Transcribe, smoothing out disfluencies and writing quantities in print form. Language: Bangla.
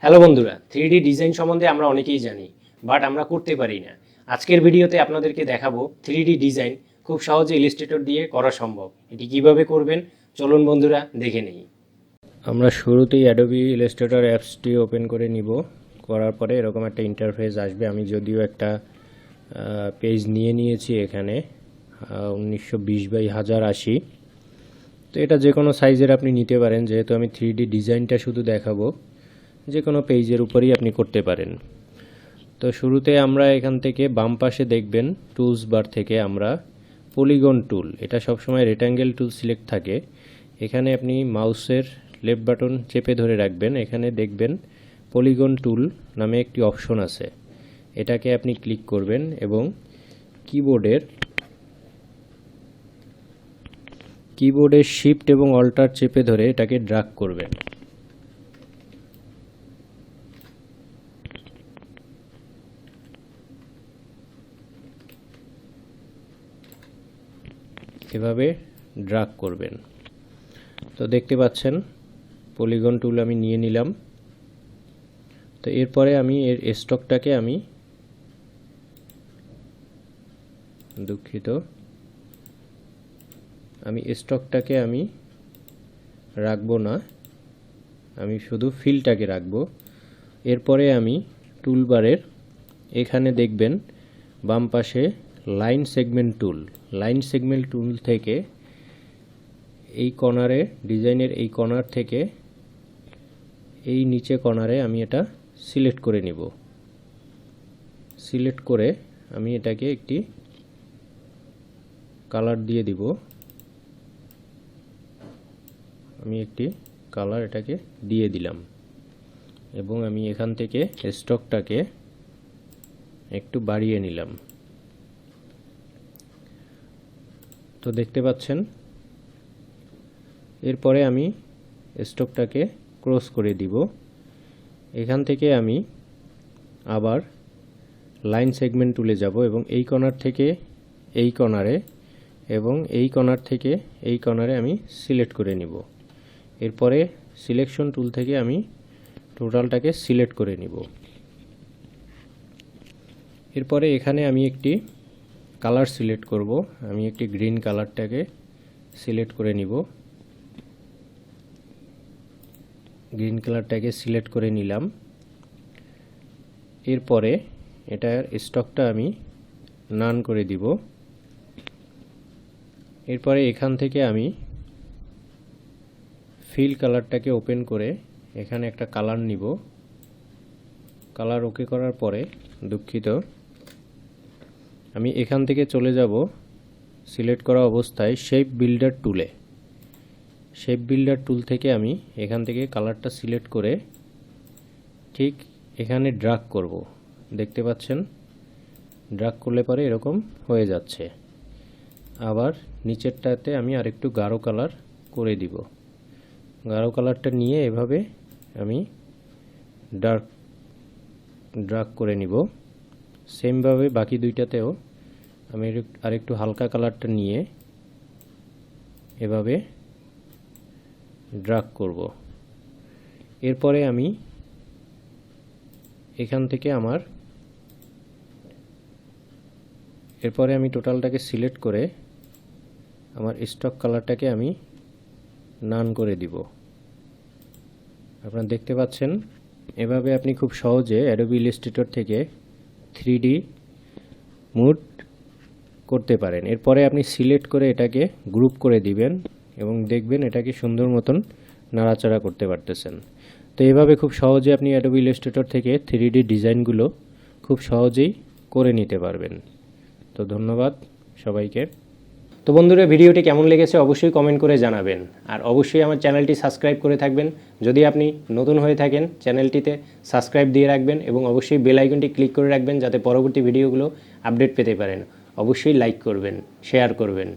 হ্যালো বন্ধুরা, 3D ডিজাইন সম্বন্ধে আমরা অনেকেই জানি, বাট আমরা করতে পারি না। আজকের ভিডিওতে আপনাদেরকে দেখাবো 3D ডিজাইন খুব সহজে ইলাস্ট্রেটর দিয়ে করা সম্ভব। এটি কিভাবে করবেন চলুন বন্ধুরা দেখে নেই। আমরা শুরুতেই অ্যাডোবি ইলাস্ট্রেটর অ্যাপসটি ওপেন করে নিব। করার পরে এরকম একটা ইন্টারফেস আসবে। আমি যদিও একটা পেজ নিয়ে নিয়েছি এখানে 1920x1080, তো এটা যে কোনো সাইজের আপনি নিতে পারেন। যেহেতু আমি 3D ডিজাইনটা শুধু দেখাবো, যে কোনো পেজের উপরেই আপনি করতে পারেন। তো শুরুতে আমরা এখান থেকে বাম পাশে দেখবেন টুলস বার থেকে আমরা পলিগন টুল, এটা সবসময় রেক্ট্যাঙ্গেল টুল সিলেক্ট থাকে। এখানে আপনি মাউসের লেফট বাটন চেপে ধরে রাখবেন, এখানে দেখবেন পলিগন টুল নামে একটি অপশন আছে। এটাকে আপনি ক্লিক করবেন এবং কিবোর্ডের শিফট এবং অল্টার চেপে ধরে এটাকে ড্র্যাগ করবেন। এভাবে ড্র্যাগ করবেন। তো দেখতে পাচ্ছেন পলিগন টুল আমি নিয়ে নিলাম। তো এরপরে আমি এর স্টকটাকে আমি স্টকটাকে আমি রাখবো না, আমি শুধু ফিলটাকে রাখবো। এরপরে আমি টুলবারের এখানে দেখবেন বাম পাশে লাইন সেগমেন্ট টুল থেকে এই কর্নারে, ডিজাইনের এই কর্নার থেকে এই নিচে কর্নারে আমি এটা সিলেক্ট করে নিব। সিলেক্ট করে আমি এটাকে একটি কালার দিয়ে দিব। আমি একটি কালার এটাকে দিয়ে দিলাম এবং আমি এখান থেকে স্টকটাকে একটু বাড়িয়ে নিলাম। তো দেখতে পাচ্ছেন এরপরে আমি স্টকটাকে ক্রস করে দিব। এখান থেকে আমি আবার লাইন সেগমেন্ট টুলে যাব এবং এই কর্নার থেকে এই কর্নারে এবং এই কর্নার থেকে এই কর্নারে আমি সিলেক্ট করে নিব। এরপরে সিলেকশন টুল থেকে আমি টোটালটাকে সিলেক্ট করে নিব। এরপরে এখানে আমি একটি কালার সিলেক্ট করব। আমি একটি গ্রিন কালারটাকে সিলেক্ট করে নিব। গ্রিন কালারটাকে সিলেক্ট করে নিলাম। এরপরে এটার স্টকটা আমি নান করে দিব। এরপরে এখান থেকে আমি ফিল কালারটাকে ওপেন করে এখানে একটা কালার নিব। কালার ওকে করার পরে আমি এখান থেকে চলে যাব সিলেক্ট করা অবস্থায় শেপ বিল্ডার টুলে। শেপ বিল্ডার টুল থেকে আমি এখান থেকে কালারটা সিলেক্ট করে ঠিক এখানে ড্র্যাগ করব। দেখতে পাচ্ছেন ড্র্যাগ করলে পরে এরকম হয়ে যাচ্ছে। আবার নিচেরটাতে আমি আরেকটু গাঢ় কালার করে দিব। গাঢ় কালারটা নিয়ে এভাবে আমি ড্র্যাগ করে নিব। সেমভাবে বাকি দুইটাতেও আমি আরেকটু হালকা কালারটা নিয়ে এভাবে ড্র্যাগ করব। এরপরে আমি এখান থেকে টোটালটাকে সিলেক্ট করে আমার স্টক কালারটাকে আমি নান করে দিব। আপনারা দেখতে পাচ্ছেন এভাবে আপনি খুব সহজে অ্যাডোবি ইলাস্ট্রেটর থেকে 3D মুড করতে পারেন। এরপরে আপনি সিলেক্ট করে এটাকে গ্রুপ করে দিবেন এবং দেখবেন এটাকে সুন্দর মতন নাড়াচাড়া করতে পারতেছেন। তো এইভাবে খুব সহজে আপনি অ্যাডোবি ইলাস্ট্রেটর থেকে 3D ডিজাইনগুলো খুব সহজেই করে নিতে পারবেন। তো ধন্যবাদ সবাইকে। তো বন্ধুরা, ভিডিওটি কেমন লেগেছে অবশ্যই কমেন্ট করে জানাবেন, আর অবশ্যই আমার চ্যানেলটি সাবস্ক্রাইব করে থাকবেন। যদি আপনি নতুন হয়ে থাকেন চ্যানেলটিতে সাবস্ক্রাইব দিয়ে রাখবেন এবং অবশ্যই বেল আইকনটি ক্লিক করে রাখবেন যাতে পরবর্তী ভিডিওগুলো আপডেট পেতে পারেন। অবশ্যই লাইক করবেন, শেয়ার করবেন।